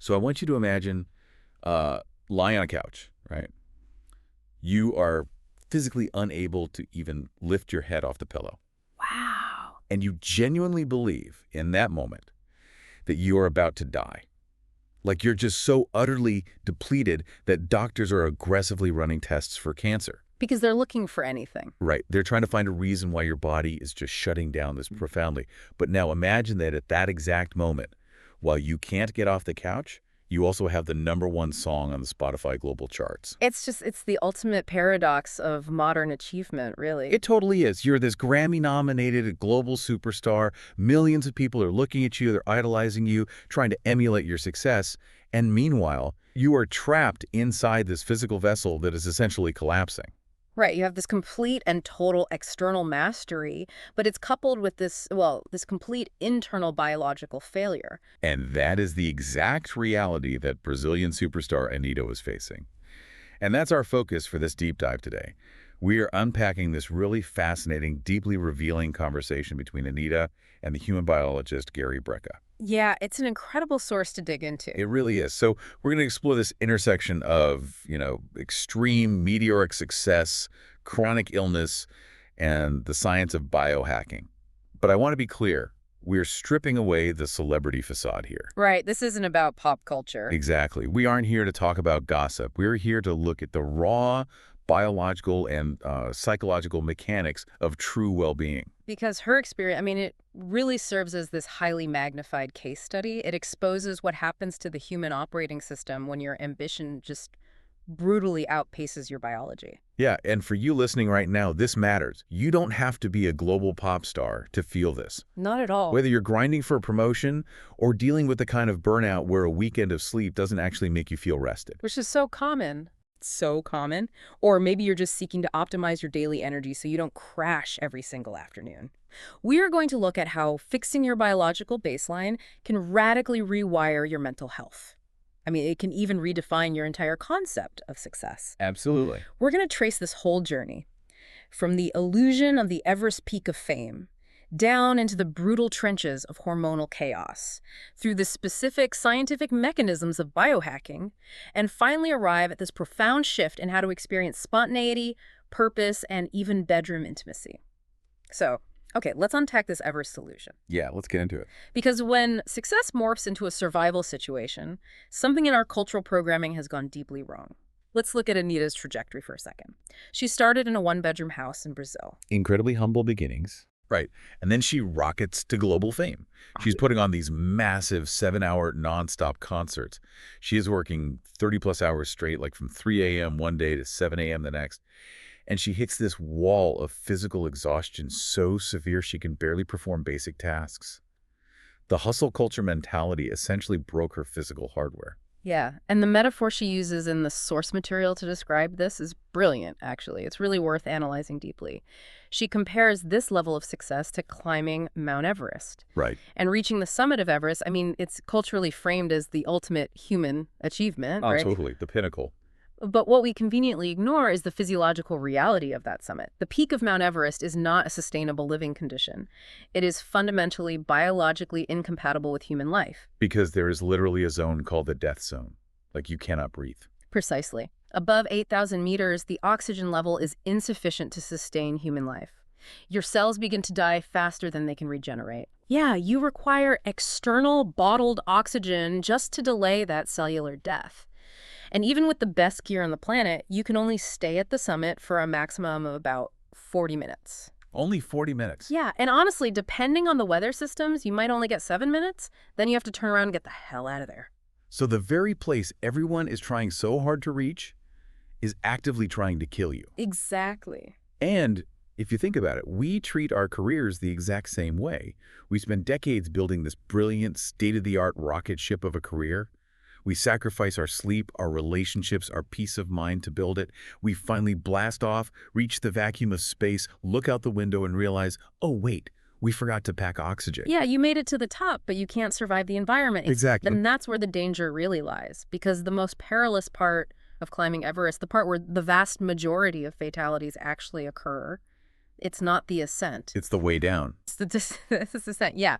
So I want you to imagine lying on a couch, right? You are physically unable to even lift your head off the pillow. Wow. And you genuinely believe in that moment that you are about to die. Like you're just so utterly depleted that doctors are aggressively running tests for cancer. Because they're looking for anything. Right. They're trying to find a reason why your body is just shutting down this profoundly. But now imagine that at that exact moment, while you can't get off the couch, you also have the #1 song on the Spotify global charts. It's the ultimate paradox of modern achievement, really. It totally is. You're this Grammy-nominated global superstar. Millions of people are looking at you. They're idolizing you, trying to emulate your success. And meanwhile, you are trapped inside this physical vessel that is essentially collapsing. Right, you have this complete and total external mastery, but it's coupled with this complete internal biological failure. And that is the exact reality that Brazilian superstar Anitta was facing. And that's our focus for this deep dive today. We are unpacking this really fascinating, deeply revealing conversation between Anitta and the human biologist Gary Brecka. Yeah, it's an incredible source to dig into. It really is. So we're going to explore this intersection of, extreme meteoric success, chronic illness, and the science of biohacking. But I want to be clear. We're stripping away the celebrity facade here. Right, this isn't about pop culture. Exactly. We aren't here to talk about gossip. We're here to look at the raw biological and psychological mechanics of true well-being. Because her experience, it really serves as this highly magnified case study. It exposes what happens to the human operating system when your ambition just brutally outpaces your biology. Yeah, and for you listening right now, this matters. You don't have to be a global pop star to feel this. Not at all. Whether you're grinding for a promotion or dealing with the kind of burnout where a weekend of sleep doesn't actually make you feel rested. Which is so common. So common. Or maybe you're just seeking to optimize your daily energy so you don't crash every single afternoon. We are going to look at how fixing your biological baseline can radically rewire your mental health. It can even redefine your entire concept of success. Absolutely. We're going to trace this whole journey from the illusion of the Everest peak of fame down into the brutal trenches of hormonal chaos, through the specific scientific mechanisms of biohacking, and finally arrive at this profound shift in how to experience spontaneity, purpose, and even bedroom intimacy. So, okay, let's unpack this Everest solution. Yeah, let's get into it. Because when success morphs into a survival situation, something in our cultural programming has gone deeply wrong. Let's look at Anitta's trajectory for a second. She started in a one-bedroom house in Brazil. Incredibly humble beginnings. Right. And then she rockets to global fame. She's putting on these massive 7-hour nonstop concerts. She is working 30-plus hours straight, like from 3 a.m. one day to 7 a.m. the next. And she hits this wall of physical exhaustion so severe she can barely perform basic tasks. The hustle culture mentality essentially broke her physical hardware. Yeah, and the metaphor she uses in the source material to describe this is brilliant, actually. It's really worth analyzing deeply. She compares this level of success to climbing Mount Everest. Right. And reaching the summit of Everest, it's culturally framed as the ultimate human achievement, Oh, right? totally. The pinnacle. But what we conveniently ignore is the physiological reality of that summit. The peak of Mount Everest is not a sustainable living condition. It is fundamentally biologically incompatible with human life. Because there is literally a zone called the death zone. Like you cannot breathe. Precisely. Above 8,000 meters, the oxygen level is insufficient to sustain human life. Your cells begin to die faster than they can regenerate. Yeah, you require external bottled oxygen just to delay that cellular death. And even with the best gear on the planet, you can only stay at the summit for a maximum of about 40 minutes. Only 40 minutes. Yeah, and honestly, depending on the weather systems, you might only get 7 minutes. Then you have to turn around and get the hell out of there. So the very place everyone is trying so hard to reach is actively trying to kill you. Exactly. And if you think about it, we treat our careers the exact same way. We spend decades building this brilliant, state-of-the-art rocket ship of a career. We sacrifice our sleep, our relationships, our peace of mind to build it. We finally blast off, reach the vacuum of space, look out the window and realize, oh, wait, we forgot to pack oxygen. Yeah, you made it to the top, but you can't survive the environment. Exactly. And that's where the danger really lies, because the most perilous part of climbing Everest, the part where the vast majority of fatalities actually occur, It's not the ascent. It's the way down. It's the descent, yeah.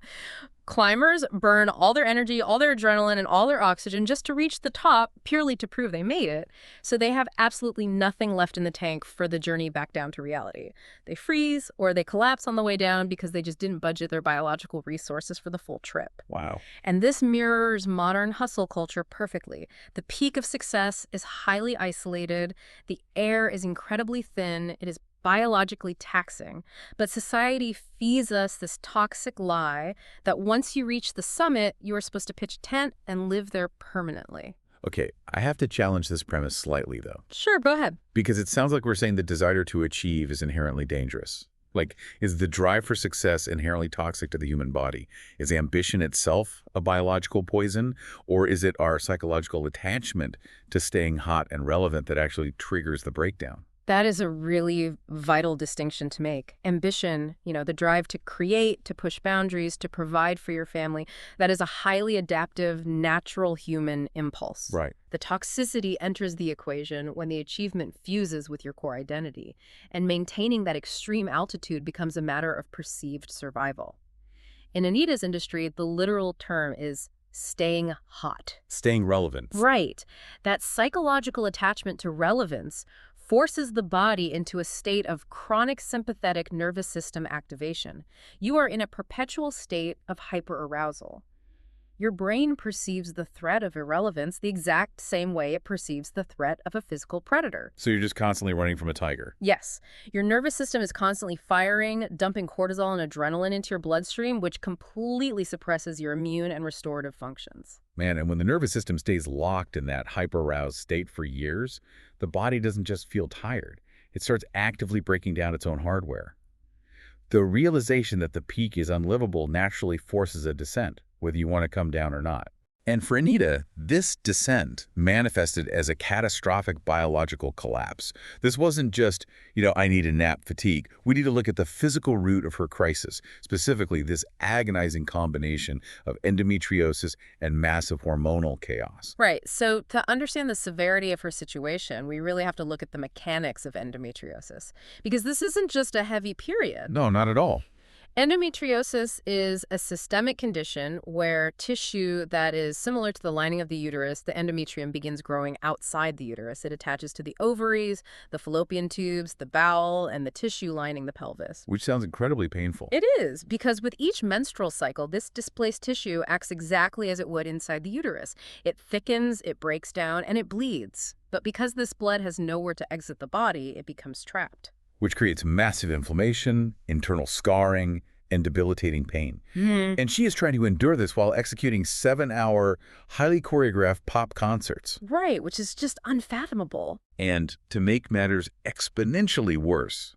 Climbers burn all their energy, all their adrenaline, and all their oxygen just to reach the top, purely to prove they made it. So they have absolutely nothing left in the tank for the journey back down to reality. They freeze or they collapse on the way down because they just didn't budget their biological resources for the full trip. Wow. And this mirrors modern hustle culture perfectly. The peak of success is highly isolated. The air is incredibly thin. It is biologically taxing, but society feeds us this toxic lie that once you reach the summit, you are supposed to pitch a tent and live there permanently. Okay, I have to challenge this premise slightly, though. Sure, go ahead. Because it sounds like we're saying the desire to achieve is inherently dangerous. Like, is the drive for success inherently toxic to the human body? Is ambition itself a biological poison? Or is it our psychological attachment to staying hot and relevant that actually triggers the breakdown? That is a really vital distinction to make. Ambition, the drive to create, to push boundaries, to provide for your family, that is a highly adaptive, natural human impulse. Right. The toxicity enters the equation when the achievement fuses with your core identity, and maintaining that extreme altitude becomes a matter of perceived survival. In Anitta's industry, the literal term is staying hot. Staying relevant. Right. That psychological attachment to relevance forces the body into a state of chronic sympathetic nervous system activation. You are in a perpetual state of hyperarousal. Your brain perceives the threat of irrelevance the exact same way it perceives the threat of a physical predator. So you're just constantly running from a tiger. Yes. Your nervous system is constantly firing, dumping cortisol and adrenaline into your bloodstream, which completely suppresses your immune and restorative functions. Man, and when the nervous system stays locked in that hyper-aroused state for years, the body doesn't just feel tired. It starts actively breaking down its own hardware. The realization that the peak is unlivable naturally forces a descent, whether you want to come down or not. And for Anitta, this descent manifested as a catastrophic biological collapse. This wasn't just, I need a nap fatigue. We need to look at the physical root of her crisis, specifically this agonizing combination of endometriosis and massive hormonal chaos. Right. So to understand the severity of her situation, we really have to look at the mechanics of endometriosis, because this isn't just a heavy period. No, not at all. Endometriosis is a systemic condition where tissue that is similar to the lining of the uterus, the endometrium, begins growing outside the uterus. It attaches to the ovaries, the fallopian tubes, the bowel, and the tissue lining the pelvis. Which sounds incredibly painful. It is, because with each menstrual cycle, this displaced tissue acts exactly as it would inside the uterus. It thickens, it breaks down, and it bleeds. But because this blood has nowhere to exit the body, it becomes trapped. Which creates massive inflammation, internal scarring, and debilitating pain. And she is trying to endure this while executing 7-hour, highly choreographed pop concerts. Right, which is just unfathomable. And to make matters exponentially worse,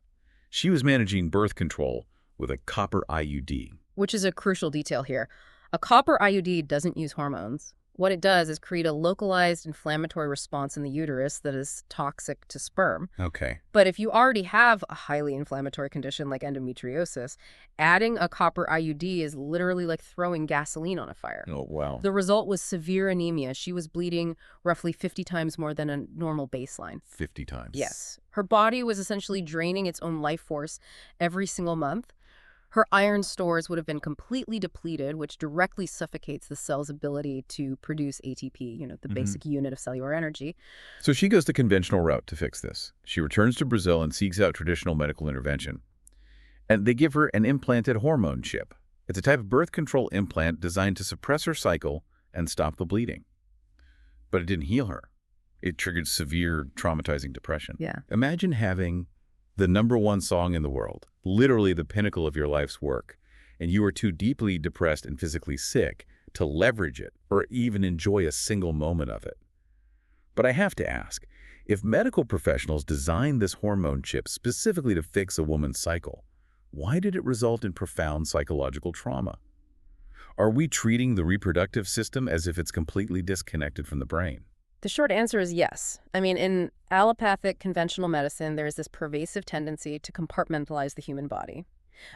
she was managing birth control with a copper IUD. Which is a crucial detail here. A copper IUD doesn't use hormones. What it does is create a localized inflammatory response in the uterus that is toxic to sperm. Okay. But if you already have a highly inflammatory condition like endometriosis, adding a copper IUD is literally like throwing gasoline on a fire. Oh, wow. The result was severe anemia. She was bleeding roughly 50 times more than a normal baseline. 50 times. Yes. Her body was essentially draining its own life force every single month. Her iron stores would have been completely depleted, which directly suffocates the cell's ability to produce ATP, the basic unit of cellular energy. So she goes the conventional route to fix this. She returns to Brazil and seeks out traditional medical intervention. And they give her an implanted hormone chip. It's a type of birth control implant designed to suppress her cycle and stop the bleeding. But it didn't heal her. It triggered severe, traumatizing depression. Yeah. Imagine having the #1 song in the world, literally the pinnacle of your life's work, and you are too deeply depressed and physically sick to leverage it or even enjoy a single moment of it. But I have to ask, if medical professionals designed this hormone chip specifically to fix a woman's cycle, why did it result in profound psychological trauma? Are we treating the reproductive system as if it's completely disconnected from the brain? The short answer is yes. I mean, in allopathic conventional medicine, there is this pervasive tendency to compartmentalize the human body.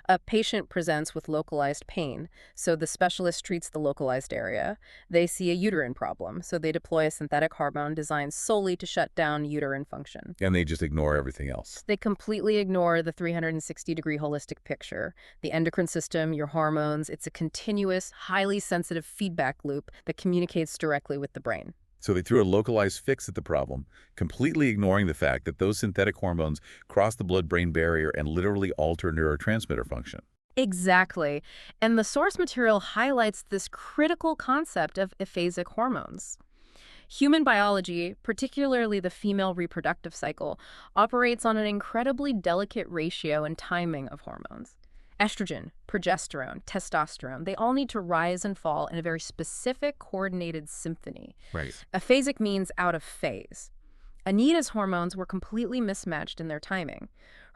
A patient presents with localized pain, so the specialist treats the localized area. They see a uterine problem, so they deploy a synthetic hormone designed solely to shut down uterine function. And they just ignore everything else. They completely ignore the 360-degree holistic picture. The endocrine system, your hormones, it's a continuous, highly sensitive feedback loop that communicates directly with the brain. So they threw a localized fix at the problem, completely ignoring the fact that those synthetic hormones cross the blood-brain barrier and literally alter neurotransmitter function. Exactly. And the source material highlights this critical concept of aphasic hormones. Human biology, particularly the female reproductive cycle, operates on an incredibly delicate ratio and timing of hormones. Estrogen, progesterone, testosterone, they all need to rise and fall in a very specific, coordinated symphony. Right. Aphasic means out of phase. Anitta's hormones were completely mismatched in their timing.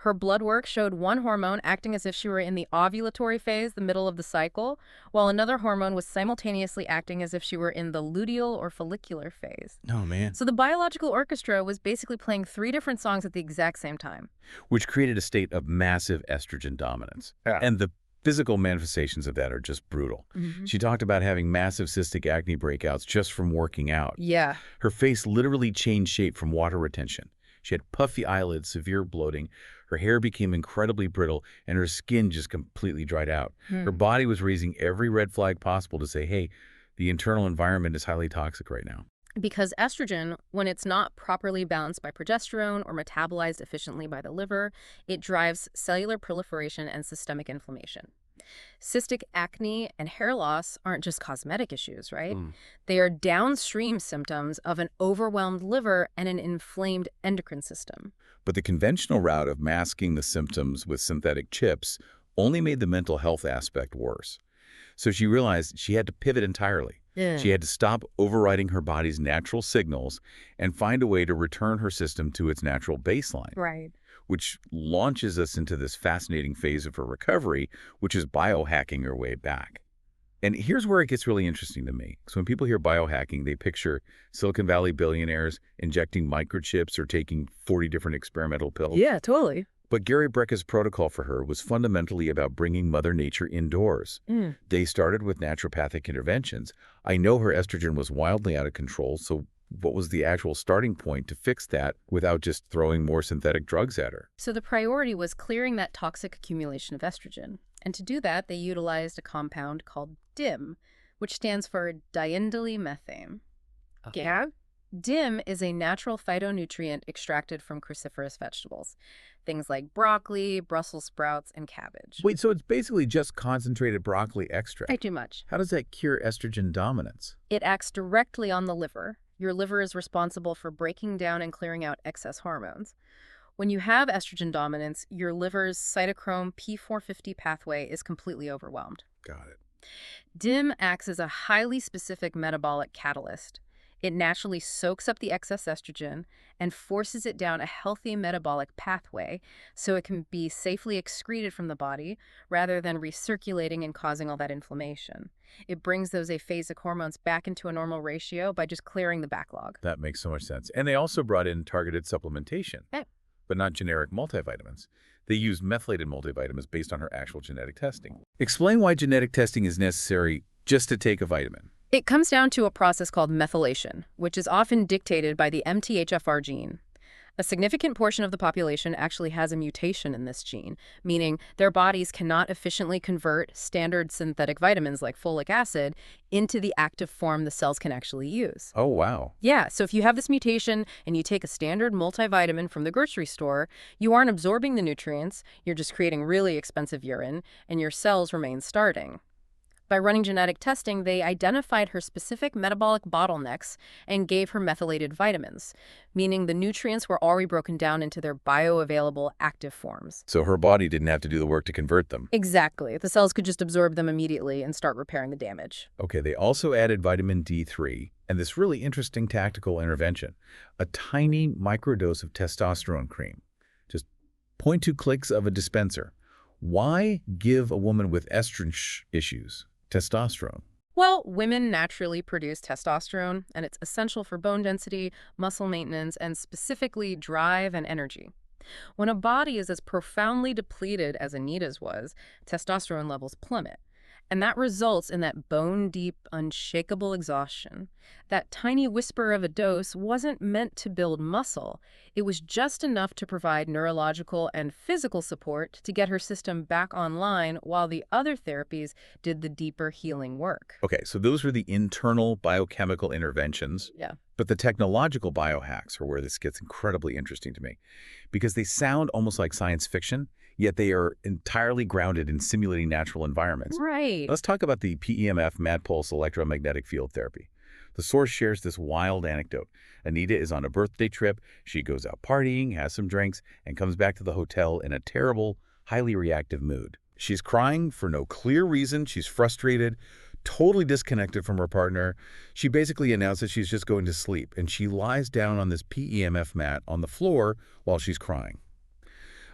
Her blood work showed one hormone acting as if she were in the ovulatory phase, the middle of the cycle, while another hormone was simultaneously acting as if she were in the luteal or follicular phase. Oh, man. So the biological orchestra was basically playing 3 different songs at the exact same time. Which created a state of massive estrogen dominance. Yeah. And the physical manifestations of that are just brutal. She talked about having massive cystic acne breakouts just from working out. Yeah. Her face literally changed shape from water retention. She had puffy eyelids, severe bloating. Her hair became incredibly brittle, and her skin just completely dried out. Her body was raising every red flag possible to say, hey, the internal environment is highly toxic right now. Because estrogen, when it's not properly balanced by progesterone or metabolized efficiently by the liver, it drives cellular proliferation and systemic inflammation. Cystic acne and hair loss aren't just cosmetic issues, right? They are downstream symptoms of an overwhelmed liver and an inflamed endocrine system. But the conventional route of masking the symptoms with synthetic chips only made the mental health aspect worse. So she realized she had to pivot entirely. She had to stop overriding her body's natural signals and find a way to return her system to its natural baseline. Right. Which launches us into this fascinating phase of her recovery, which is biohacking her way back. And here's where it gets really interesting to me. So when people hear biohacking, they picture Silicon Valley billionaires injecting microchips or taking 40 different experimental pills. Yeah, totally. But Gary Brecka's protocol for her was fundamentally about bringing Mother Nature indoors. They started with naturopathic interventions. I know her estrogen was wildly out of control, so what was the actual starting point to fix that without just throwing more synthetic drugs at her? So the priority was clearing that toxic accumulation of estrogen. And to do that, they utilized a compound called DIM, which stands for diindolylmethane. Yeah? DIM is a natural phytonutrient extracted from cruciferous vegetables, things like broccoli, Brussels sprouts, and cabbage. Wait, so it's basically just concentrated broccoli extract. Not too much. How does that cure estrogen dominance? It acts directly on the liver. Your liver is responsible for breaking down and clearing out excess hormones. When you have estrogen dominance, your liver's cytochrome P450 pathway is completely overwhelmed. Got it. DIM acts as a highly specific metabolic catalyst. It naturally soaks up the excess estrogen and forces it down a healthy metabolic pathway so it can be safely excreted from the body rather than recirculating and causing all that inflammation. It brings those aphasic hormones back into a normal ratio by just clearing the backlog. That makes so much sense. And they also brought in targeted supplementation, but not generic multivitamins. They used methylated multivitamins based on her actual genetic testing. Explain why genetic testing is necessary just to take a vitamin. It comes down to a process called methylation, which is often dictated by the MTHFR gene. A significant portion of the population actually has a mutation in this gene, meaning their bodies cannot efficiently convert standard synthetic vitamins like folic acid into the active form the cells can actually use. Oh, wow. Yeah, so if you have this mutation and you take a standard multivitamin from the grocery store, you aren't absorbing the nutrients, you're just creating really expensive urine, and your cells remain starving. By running genetic testing, they identified her specific metabolic bottlenecks and gave her methylated vitamins, meaning the nutrients were already broken down into their bioavailable active forms. So her body didn't have to do the work to convert them. Exactly. The cells could just absorb them immediately and start repairing the damage. Okay, they also added vitamin D3 and this really interesting tactical intervention, a tiny microdose of testosterone cream. Just 0.2 clicks of a dispenser. Why give a woman with estrogen issues testosterone? Well, women naturally produce testosterone, and it's essential for bone density, muscle maintenance, and specifically drive and energy. When a body is as profoundly depleted as Anita's was, testosterone levels plummet. And that results in that bone-deep, unshakable exhaustion. That tiny whisper of a dose wasn't meant to build muscle. It was just enough to provide neurological and physical support to get her system back online while the other therapies did the deeper healing work. Okay, so those are the internal biochemical interventions. Yeah. But the technological biohacks are where this gets incredibly interesting to me because they sound almost like science fiction, yet they are entirely grounded in simulating natural environments. Right. Let's talk about the PEMF mad pulse electromagnetic field therapy. The source shares this wild anecdote. Anita is on a birthday trip. She goes out partying, has some drinks, and comes back to the hotel in a terrible, highly reactive mood. She's crying for no clear reason. She's frustrated, totally disconnected from her partner. She basically announces she's just going to sleep, and she lies down on this PEMF mat on the floor while she's crying.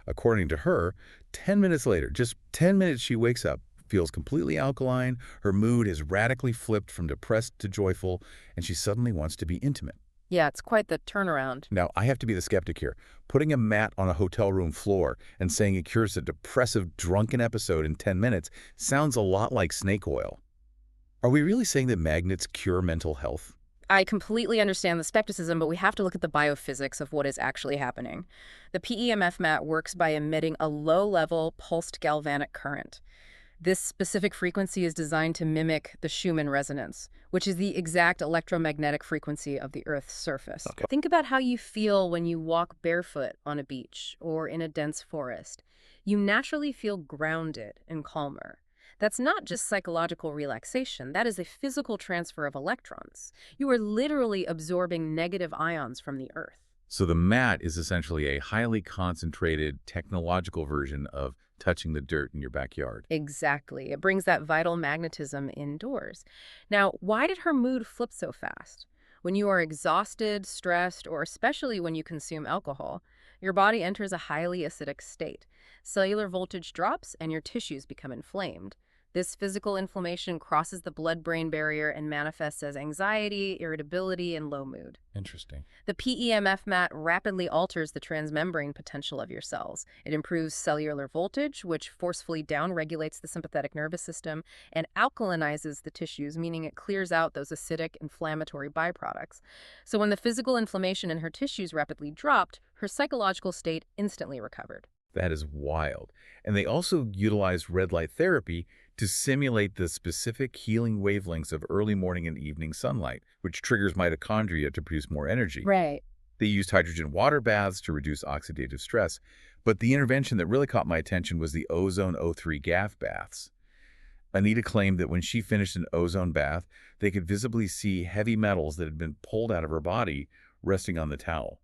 According to her, 10 minutes later, just 10 minutes, she wakes up, feels completely alkaline, her mood is radically flipped from depressed to joyful, and she suddenly wants to be intimate. Yeah, it's quite the turnaround. Now, I have to be the skeptic here. Putting a mat on a hotel room floor and saying it cures a depressive, drunken episode in 10 minutes sounds a lot like snake oil. Are we really saying that magnets cure mental health? I completely understand the skepticism, but we have to look at the biophysics of what is actually happening. The PEMF mat works by emitting a low-level pulsed galvanic current. This specific frequency is designed to mimic the Schumann resonance, which is the exact electromagnetic frequency of the Earth's surface. Okay. Think about how you feel when you walk barefoot on a beach or in a dense forest. You naturally feel grounded and calmer. That's not just psychological relaxation, that is a physical transfer of electrons. You are literally absorbing negative ions from the Earth. So the mat is essentially a highly concentrated technological version of touching the dirt in your backyard. Exactly. It brings that vital magnetism indoors. Now, why did her mood flip so fast? When you are exhausted, stressed, or especially when you consume alcohol, your body enters a highly acidic state. Cellular voltage drops and your tissues become inflamed. This physical inflammation crosses the blood-brain barrier and manifests as anxiety, irritability, and low mood. Interesting. The PEMF mat rapidly alters the transmembrane potential of your cells. It improves cellular voltage, which forcefully downregulates the sympathetic nervous system, and alkalinizes the tissues, meaning it clears out those acidic, inflammatory byproducts. So when the physical inflammation in her tissues rapidly dropped, her psychological state instantly recovered. That is wild. And they also utilized red light therapy to simulate the specific healing wavelengths of early morning and evening sunlight, which triggers mitochondria to produce more energy. Right. They used hydrogen water baths to reduce oxidative stress. But the intervention that really caught my attention was the ozone O3 gas baths. Anita claimed that when she finished an ozone bath, they could visibly see heavy metals that had been pulled out of her body resting on the towel.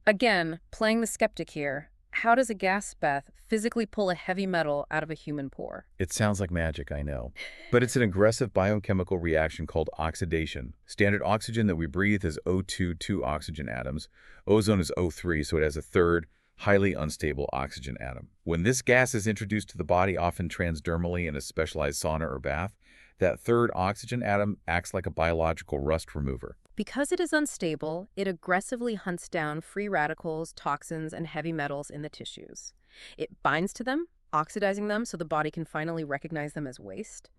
Again, playing the skeptic here. How does a gas bath physically pull a heavy metal out of a human pore? It sounds like magic, I know. But it's an aggressive biochemical reaction called oxidation. Standard oxygen that we breathe is O2, 2 oxygen atoms. Ozone is O3, so it has a third, highly unstable oxygen atom. When this gas is introduced to the body, often transdermally in a specialized sauna or bath, that third oxygen atom acts like a biological rust remover. Because it is unstable, it aggressively hunts down free radicals, toxins, and heavy metals in the tissues. It binds to them, oxidizing them so the body can finally recognize them as waste.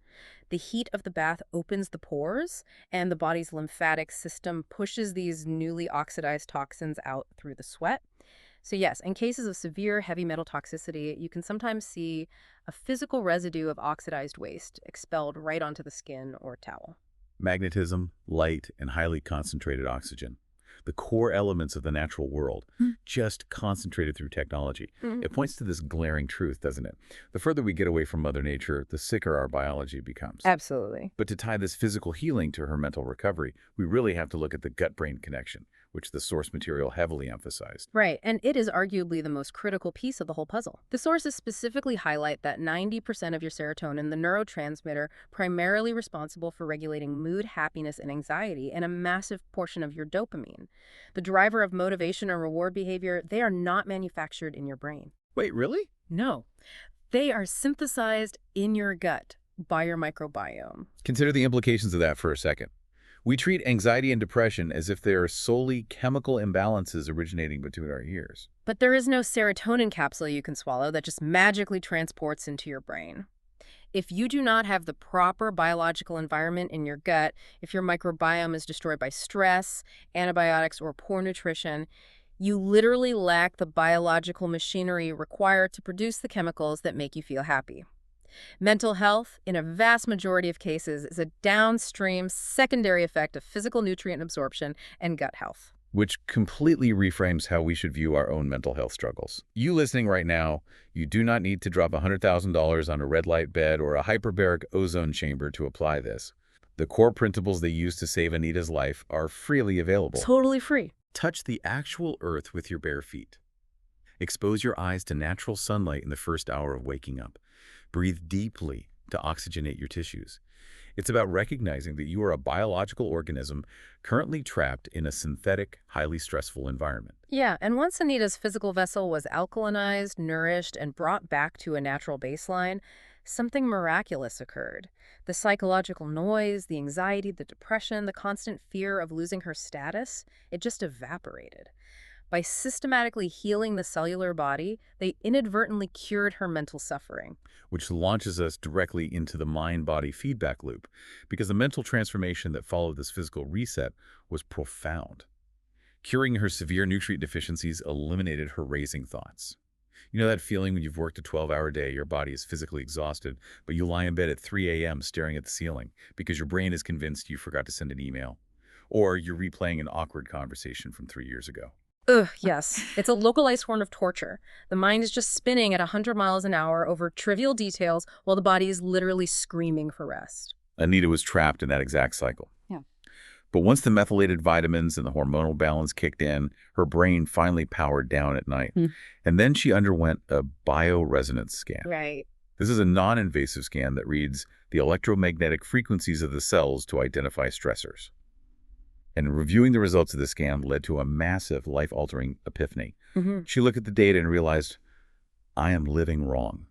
The heat of the bath opens the pores, and the body's lymphatic system pushes these newly oxidized toxins out through the sweat. So yes, in cases of severe heavy metal toxicity, you can sometimes see a physical residue of oxidized waste expelled right onto the skin or towel. Magnetism, light, and highly concentrated oxygen. The core elements of the natural world, just concentrated through technology. It points to this glaring truth, doesn't it? The further we get away from Mother Nature, the sicker our biology becomes. Absolutely. But to tie this physical healing to her mental recovery, we really have to look at the gut-brain connection, which the source material heavily emphasized. Right, and it is arguably the most critical piece of the whole puzzle. The sources specifically highlight that 90% of your serotonin, the neurotransmitter primarily responsible for regulating mood, happiness, and anxiety, and a massive portion of your dopamine. The driver of motivation and reward behavior, they are not manufactured in your brain. Wait, really? No, they are synthesized in your gut by your microbiome. Consider the implications of that for a second. We treat anxiety and depression as if they are solely chemical imbalances originating between our ears. But there is no serotonin capsule you can swallow that just magically transports into your brain. If you do not have the proper biological environment in your gut, if your microbiome is destroyed by stress, antibiotics, or poor nutrition, you literally lack the biological machinery required to produce the chemicals that make you feel happy. Mental health, in a vast majority of cases, is a downstream secondary effect of physical nutrient absorption and gut health. Which completely reframes how we should view our own mental health struggles. You listening right now, you do not need to drop $100,000 on a red light bed or a hyperbaric ozone chamber to apply this. The core principles they used to save Anitta's life are freely available. Totally free. Touch the actual earth with your bare feet. Expose your eyes to natural sunlight in the first hour of waking up. Breathe deeply to oxygenate your tissues. It's about recognizing that you are a biological organism currently trapped in a synthetic, highly stressful environment. Yeah, and once Anitta's physical vessel was alkalinized, nourished, and brought back to a natural baseline, something miraculous occurred. The psychological noise, the anxiety, the depression, the constant fear of losing her status, it just evaporated. By systematically healing the cellular body, they inadvertently cured her mental suffering. Which launches us directly into the mind-body feedback loop, because the mental transformation that followed this physical reset was profound. Curing her severe nutrient deficiencies eliminated her racing thoughts. You know that feeling when you've worked a 12-hour day, your body is physically exhausted, but you lie in bed at 3 a.m. staring at the ceiling because your brain is convinced you forgot to send an email, or you're replaying an awkward conversation from 3 years ago. Ugh, yes. It's a localized form of torture. The mind is just spinning at 100 miles an hour over trivial details while the body is literally screaming for rest. Anitta was trapped in that exact cycle. Yeah. But once the methylated vitamins and the hormonal balance kicked in, her brain finally powered down at night. And then she underwent a bioresonance scan. Right. This is a non-invasive scan that reads the electromagnetic frequencies of the cells to identify stressors. And reviewing the results of the scan led to a massive life-altering epiphany. She looked at the data and realized, I am living wrong.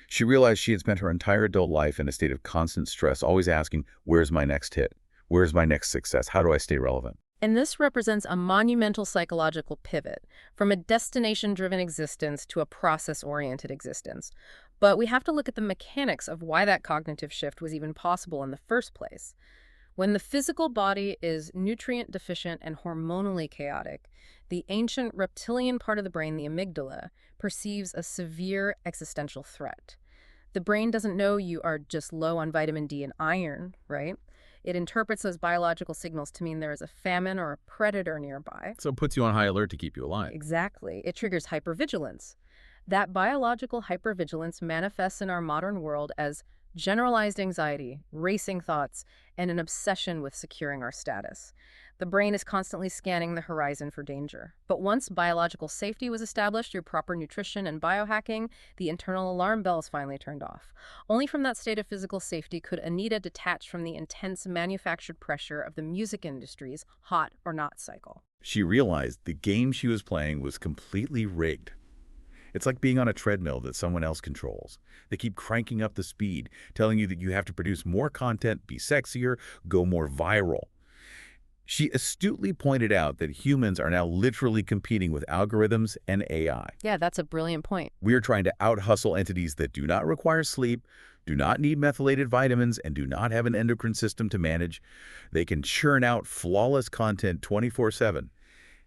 She realized she had spent her entire adult life in a state of constant stress, always asking, where's my next hit? Where's my next success? How do I stay relevant? And this represents a monumental psychological pivot from a destination-driven existence to a process-oriented existence. But we have to look at the mechanics of why that cognitive shift was even possible in the first place. When the physical body is nutrient deficient and hormonally chaotic, the ancient reptilian part of the brain, the amygdala, perceives a severe existential threat. The brain doesn't know you are just low on vitamin D and iron, right? It interprets those biological signals to mean there is a famine or a predator nearby. So it puts you on high alert to keep you alive. Exactly. It triggers hypervigilance. That biological hypervigilance manifests in our modern world as generalized anxiety, racing thoughts, and an obsession with securing our status. The brain is constantly scanning the horizon for danger. But once biological safety was established through proper nutrition and biohacking, the internal alarm bells finally turned off. Only from that state of physical safety could Anitta detach from the intense manufactured pressure of the music industry's hot or not cycle. She realized the game she was playing was completely rigged. It's like being on a treadmill that someone else controls. They keep cranking up the speed, telling you that you have to produce more content, be sexier, go more viral. She astutely pointed out that humans are now literally competing with algorithms and AI. Yeah, that's a brilliant point. We are trying to out-hustle entities that do not require sleep, do not need methylated vitamins, and do not have an endocrine system to manage. They can churn out flawless content 24/7.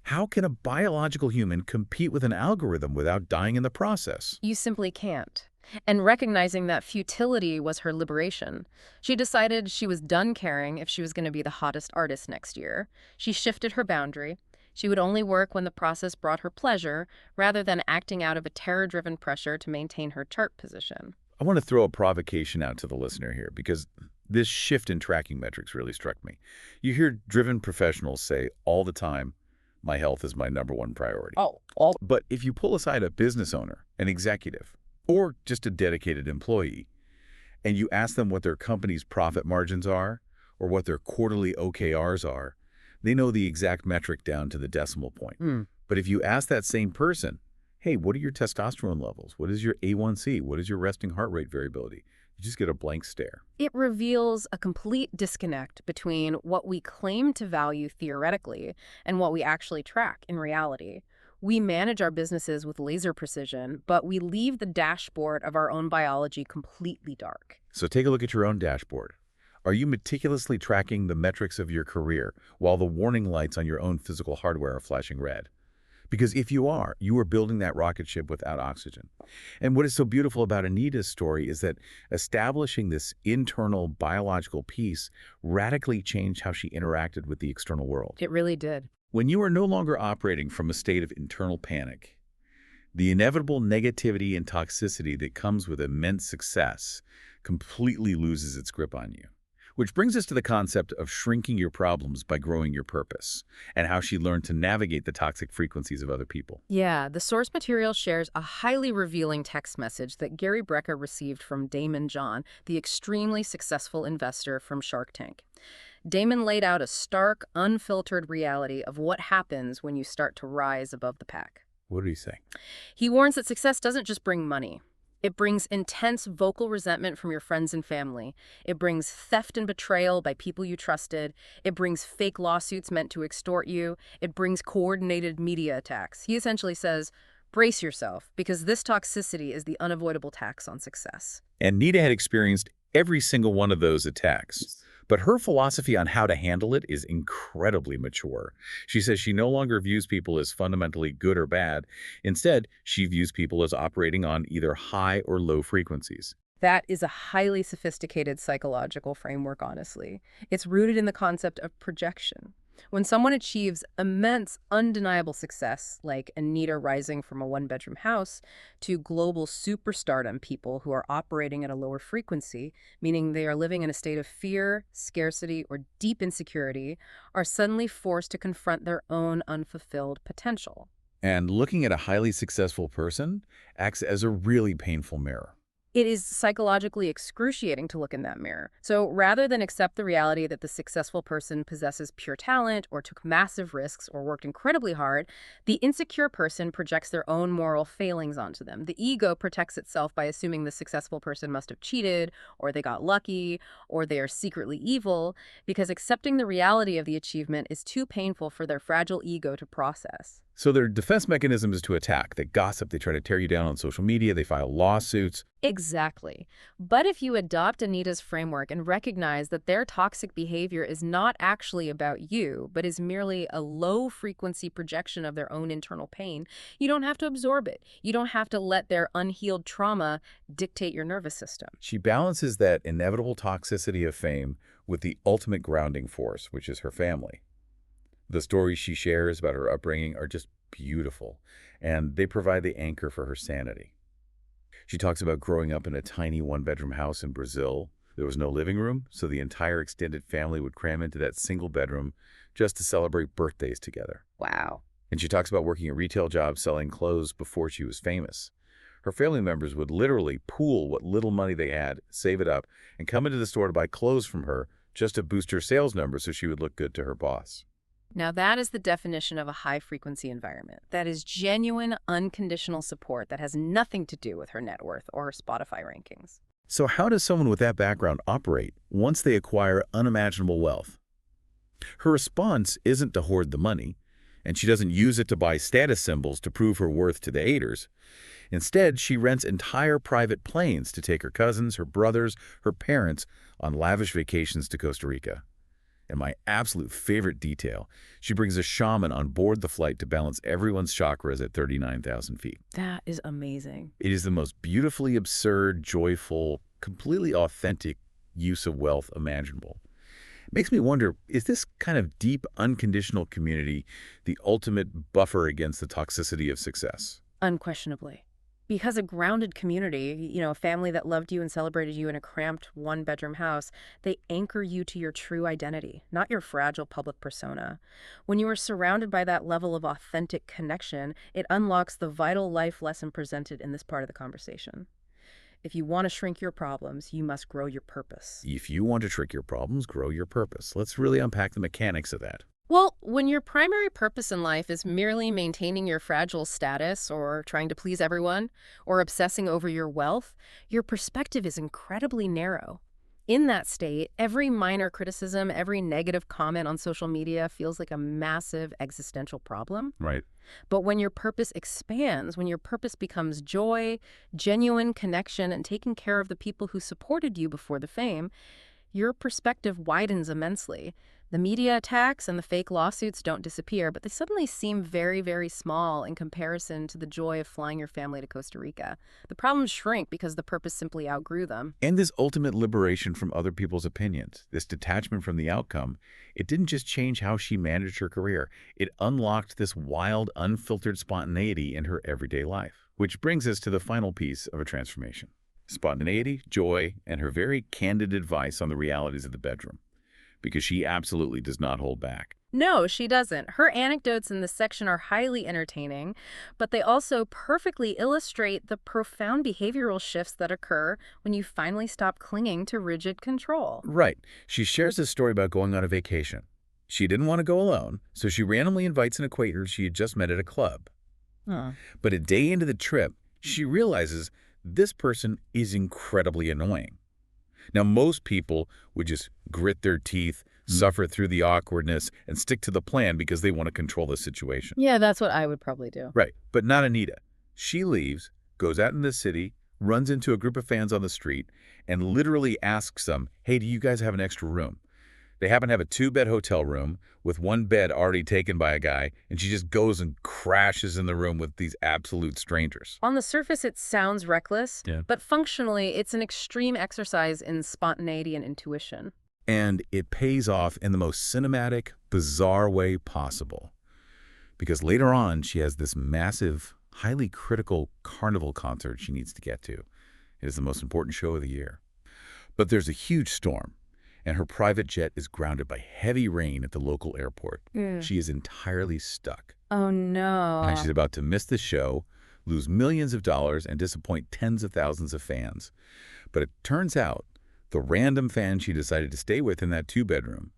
How can a biological human compete with an algorithm without dying in the process? You simply can't. And recognizing that futility was her liberation. She decided she was done caring if she was going to be the hottest artist next year. She shifted her boundary. She would only work when the process brought her pleasure, rather than acting out of a terror-driven pressure to maintain her chart position. I want to throw a provocation out to the listener here, because this shift in tracking metrics really struck me. You hear driven professionals say all the time, my health is my #1 priority. But if you pull aside a business owner, an executive, or just a dedicated employee, and you ask them what their company's profit margins are, or what their quarterly OKRs are, they know the exact metric down to the decimal point. But if you ask that same person, hey, what are your testosterone levels? What is your A1C? What is your resting heart rate variability? You just get a blank stare. It reveals a complete disconnect between what we claim to value theoretically and what we actually track in reality. We manage our businesses with laser precision, but we leave the dashboard of our own biology completely dark. So take a look at your own dashboard. Are you meticulously tracking the metrics of your career while the warning lights on your own physical hardware are flashing red? Because if you are building that rocket ship without oxygen. And what is so beautiful about Anitta's story is that establishing this internal biological peace radically changed how she interacted with the external world. It really did. When you are no longer operating from a state of internal panic, the inevitable negativity and toxicity that comes with immense success completely loses its grip on you. Which brings us to the concept of shrinking your problems by growing your purpose, and how she learned to navigate the toxic frequencies of other people. Yeah, the source material shares a highly revealing text message that Gary Brecka received from Damon John, the extremely successful investor from Shark Tank. Damon laid out a stark, unfiltered reality of what happens when you start to rise above the pack. What did he say? He warns that success doesn't just bring money. It brings intense vocal resentment from your friends and family. It brings theft and betrayal by people you trusted. It brings fake lawsuits meant to extort you. It brings coordinated media attacks. He essentially says, brace yourself, because this toxicity is the unavoidable tax on success. And Nita had experienced every single one of those attacks. But her philosophy on how to handle it is incredibly mature. She says she no longer views people as fundamentally good or bad. Instead, she views people as operating on either high or low frequencies. That is a highly sophisticated psychological framework, honestly. It's rooted in the concept of projection. When someone achieves immense, undeniable success, like Anitta rising from a one-bedroom house to global superstardom, people who are operating at a lower frequency, meaning they are living in a state of fear, scarcity, or deep insecurity, are suddenly forced to confront their own unfulfilled potential. And looking at a highly successful person acts as a really painful mirror. It is psychologically excruciating to look in that mirror. So rather than accept the reality that the successful person possesses pure talent or took massive risks or worked incredibly hard, the insecure person projects their own moral failings onto them. The ego protects itself by assuming the successful person must have cheated, or they got lucky, or they are secretly evil, because accepting the reality of the achievement is too painful for their fragile ego to process. So their defense mechanism is to attack. They gossip, they try to tear you down on social media, they file lawsuits. Exactly. But if you adopt Anitta's framework and recognize that their toxic behavior is not actually about you, but is merely a low-frequency projection of their own internal pain, you don't have to absorb it. You don't have to let their unhealed trauma dictate your nervous system. She balances that inevitable toxicity of fame with the ultimate grounding force, which is her family. The stories she shares about her upbringing are just beautiful, and they provide the anchor for her sanity. She talks about growing up in a tiny one-bedroom house in Brazil. There was no living room, so the entire extended family would cram into that single bedroom just to celebrate birthdays together. Wow. And she talks about working a retail job selling clothes before she was famous. Her family members would literally pool what little money they had, save it up, and come into the store to buy clothes from her just to boost her sales numbers so she would look good to her boss. Now that is the definition of a high-frequency environment. That is genuine, unconditional support that has nothing to do with her net worth or her Spotify rankings. So how does someone with that background operate once they acquire unimaginable wealth? Her response isn't to hoard the money, and she doesn't use it to buy status symbols to prove her worth to the haters. Instead, she rents entire private planes to take her cousins, her brothers, her parents on lavish vacations to Costa Rica. And my absolute favorite detail, she brings a shaman on board the flight to balance everyone's chakras at 39,000 feet. That is amazing. It is the most beautifully absurd, joyful, completely authentic use of wealth imaginable. It makes me wonder, is this kind of deep, unconditional community the ultimate buffer against the toxicity of success? Unquestionably. Because a grounded community, a family that loved you and celebrated you in a cramped one-bedroom house, they anchor you to your true identity, not your fragile public persona. When you are surrounded by that level of authentic connection, it unlocks the vital life lesson presented in this part of the conversation. If you want to shrink your problems, you must grow your purpose. If you want to shrink your problems, grow your purpose. Let's really unpack the mechanics of that. Well, when your primary purpose in life is merely maintaining your fragile status or trying to please everyone or obsessing over your wealth, your perspective is incredibly narrow. In that state, every minor criticism, every negative comment on social media feels like a massive existential problem. Right. But when your purpose expands, when your purpose becomes joy, genuine connection, and taking care of the people who supported you before the fame, your perspective widens immensely. The media attacks and the fake lawsuits don't disappear, but they suddenly seem very, very small in comparison to the joy of flying your family to Costa Rica. The problems shrink because the purpose simply outgrew them. And this ultimate liberation from other people's opinions, this detachment from the outcome, it didn't just change how she managed her career. It unlocked this wild, unfiltered spontaneity in her everyday life. Which brings us to the final piece of a transformation. Spontaneity, joy, and her very candid advice on the realities of the bedroom. Because she absolutely does not hold back. No, she doesn't. Her anecdotes in this section are highly entertaining, but they also perfectly illustrate the profound behavioral shifts that occur when you finally stop clinging to rigid control. Right. She shares a story about going on a vacation. She didn't want to go alone, so she randomly invites an acquaintance she had just met at a club. Huh. But a day into the trip, she realizes this person is incredibly annoying. Now, most people would just grit their teeth, suffer through the awkwardness, and stick to the plan because they want to control the situation. Yeah, that's what I would probably do. Right, but not Anitta. She leaves, goes out in the city, runs into a group of fans on the street, and literally asks them, hey, do you guys have an extra room? They happen to have a 2-bed hotel room with 1 bed already taken by a guy, and she just goes and crashes in the room with these absolute strangers. On the surface, it sounds reckless, Yeah. but functionally, it's an extreme exercise in spontaneity and intuition. And it pays off in the most cinematic, bizarre way possible. Because later on, she has this massive, highly critical carnival concert she needs to get to. It is the most important show of the year. But there's a huge storm, and her private jet is grounded by heavy rain at the local airport. She is entirely stuck. Oh, no. And she's about to miss the show, lose millions of dollars, and disappoint tens of thousands of fans. But it turns out the random fan she decided to stay with in that 2-bedroom,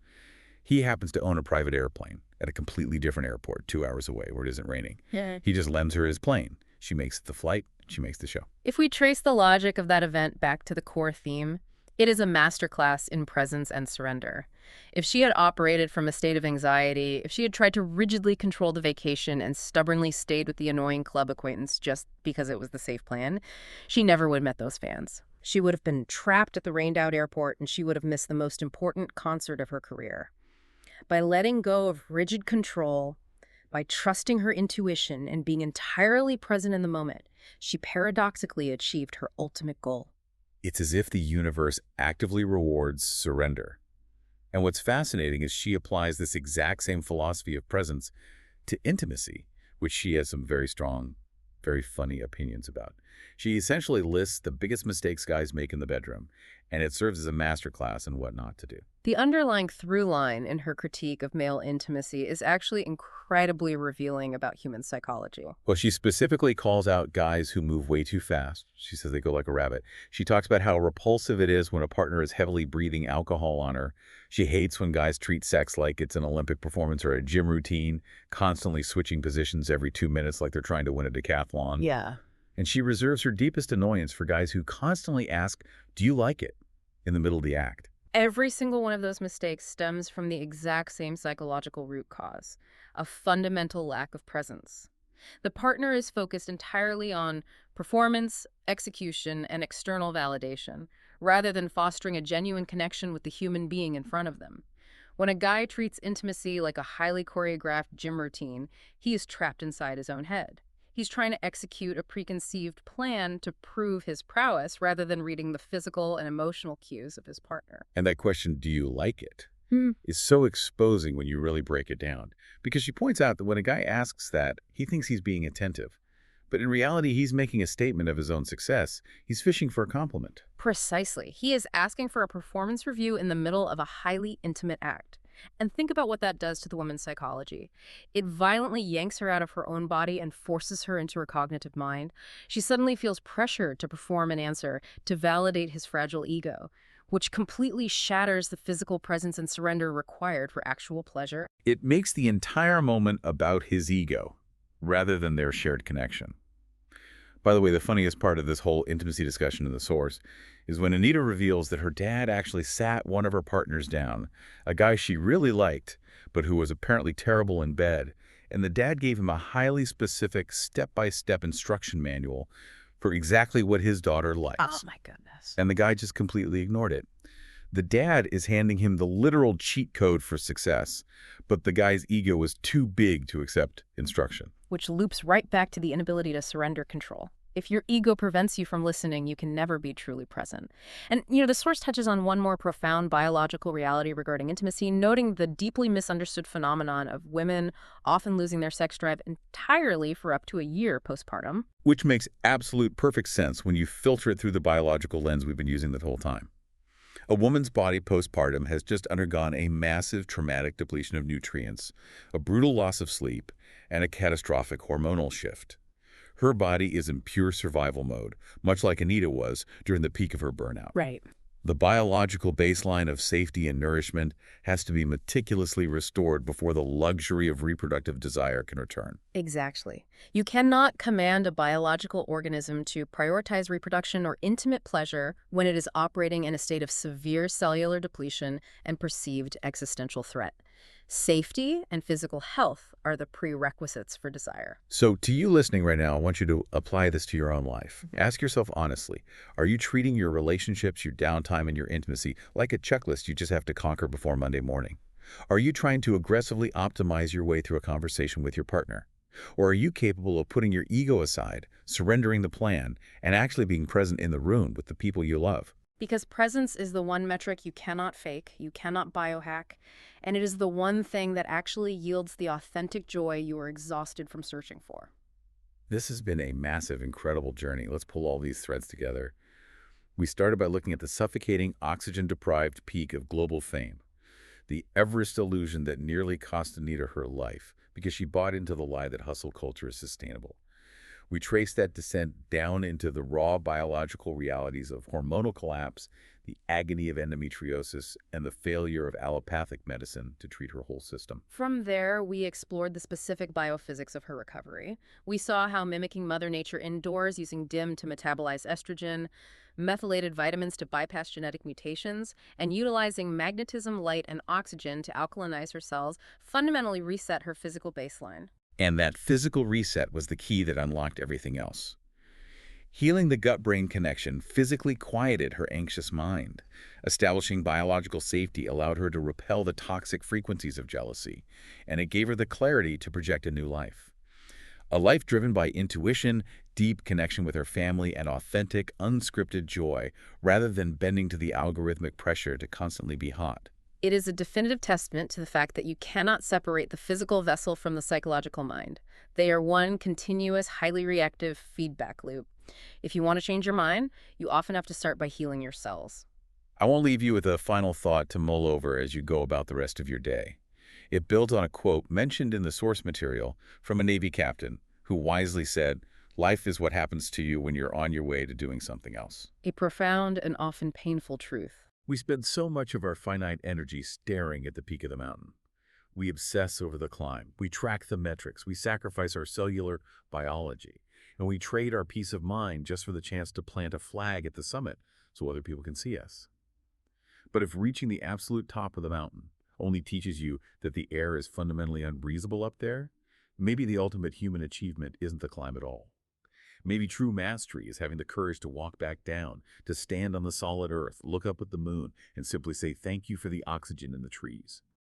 he happens to own a private airplane at a completely different airport 2 hours away where it isn't raining. Yeah. He just lends her his plane. She makes the flight. She makes the show. If we trace the logic of that event back to the core theme, it is a masterclass in presence and surrender. If she had operated from a state of anxiety, if she had tried to rigidly control the vacation and stubbornly stayed with the annoying club acquaintance just because it was the safe plan, she never would have met those fans. She would have been trapped at the rained-out airport, and she would have missed the most important concert of her career. By letting go of rigid control, by trusting her intuition and being entirely present in the moment, she paradoxically achieved her ultimate goal. It's as if the universe actively rewards surrender. And what's fascinating is she applies this exact same philosophy of presence to intimacy, which she has some very strong, very funny opinions about. She essentially lists the biggest mistakes guys make in the bedroom, and it serves as a masterclass in what not to do. The underlying through line in her critique of male intimacy is actually incredibly revealing about human psychology. Well, she specifically calls out guys who move way too fast. She says they go like a rabbit. She talks about how repulsive it is when a partner is heavily breathing alcohol on her. She hates when guys treat sex like it's an Olympic performance or a gym routine, constantly switching positions every 2 minutes like they're trying to win a decathlon. Yeah. And she reserves her deepest annoyance for guys who constantly ask, do you like it? In the middle of the act. Every single one of those mistakes stems from the exact same psychological root cause, a fundamental lack of presence. The partner is focused entirely on performance, execution, and external validation, rather than fostering a genuine connection with the human being in front of them. When a guy treats intimacy like a highly choreographed gym routine, he is trapped inside his own head. He's trying to execute a preconceived plan to prove his prowess rather than reading the physical and emotional cues of his partner. And that question, do you like it, is so exposing when you really break it down. Because she points out that when a guy asks that, he thinks he's being attentive. But in reality, he's making a statement of his own success. He's fishing for a compliment. Precisely. He is asking for a performance review in the middle of a highly intimate act. And think about what that does to the woman's psychology. It violently yanks her out of her own body and forces her into her cognitive mind. She suddenly feels pressured to perform an answer, to validate his fragile ego, which completely shatters the physical presence and surrender required for actual pleasure. It makes the entire moment about his ego, rather than their shared connection. By the way, the funniest part of this whole intimacy discussion in the source is when Anita reveals that her dad actually sat one of her partners down, a guy she really liked, but who was apparently terrible in bed, and the dad gave him a highly specific step-by-step instruction manual for exactly what his daughter Oh likes. my goodness. And the guy just completely ignored it. The dad is handing him the literal cheat code for success, but the guy's ego was too big to accept instruction. Which loops right back to the inability to surrender control. If your ego prevents you from listening, you can never be truly present. And, the source touches on one more profound biological reality regarding intimacy, noting the deeply misunderstood phenomenon of women often losing their sex drive entirely for up to a year postpartum. Which makes absolute perfect sense when you filter it through the biological lens we've been using the whole time. A woman's body postpartum has just undergone a massive traumatic depletion of nutrients, a brutal loss of sleep, and a catastrophic hormonal shift. Her body is in pure survival mode, much like Anita was during the peak of her burnout. Right. The biological baseline of safety and nourishment has to be meticulously restored before the luxury of reproductive desire can return. Exactly. You cannot command a biological organism to prioritize reproduction or intimate pleasure when it is operating in a state of severe cellular depletion and perceived existential threat. Safety and physical health are the prerequisites for desire. So to you listening right now, I want you to apply this to your own life. Ask yourself honestly, are you treating your relationships, your downtime, and your intimacy like a checklist you just have to conquer before Monday morning? Are you trying to aggressively optimize your way through a conversation with your partner? Or are you capable of putting your ego aside, surrendering the plan, and actually being present in the room with the people you love? Because presence is the one metric you cannot fake, you cannot biohack, and it is the one thing that actually yields the authentic joy you are exhausted from searching for. This has been a massive, incredible journey. Let's pull all these threads together. We started by looking at the suffocating, oxygen-deprived peak of global fame, the Everest illusion that nearly cost Anita her life because she bought into the lie that hustle culture is sustainable. We trace that descent down into the raw biological realities of hormonal collapse, the agony of endometriosis, and the failure of allopathic medicine to treat her whole system. From there, we explored the specific biophysics of her recovery. We saw how mimicking Mother Nature indoors using DIM to metabolize estrogen, methylated vitamins to bypass genetic mutations, and utilizing magnetism, light, and oxygen to alkalinize her cells fundamentally reset her physical baseline. And that physical reset was the key that unlocked everything else. Healing the gut-brain connection physically quieted her anxious mind. Establishing biological safety allowed her to repel the toxic frequencies of jealousy, and it gave her the clarity to project a new life. A life driven by intuition, deep connection with her family, and authentic, unscripted joy, rather than bending to the algorithmic pressure to constantly be hot. It is a definitive testament to the fact that you cannot separate the physical vessel from the psychological mind. They are one continuous, highly reactive feedback loop. If you want to change your mind, you often have to start by healing your cells. I won't leave you with a final thought to mull over as you go about the rest of your day. It builds on a quote mentioned in the source material from a Navy captain who wisely said, "Life is what happens to you when you're on your way to doing something else." A profound and often painful truth. We spend so much of our finite energy staring at the peak of the mountain. We obsess over the climb. We track the metrics. We sacrifice our cellular biology. And we trade our peace of mind just for the chance to plant a flag at the summit so other people can see us. But if reaching the absolute top of the mountain only teaches you that the air is fundamentally unbreathable up there, maybe the ultimate human achievement isn't the climb at all. Maybe true mastery is having the courage to walk back down, to stand on the solid earth, look up at the moon, and simply say thank you for the oxygen in the trees.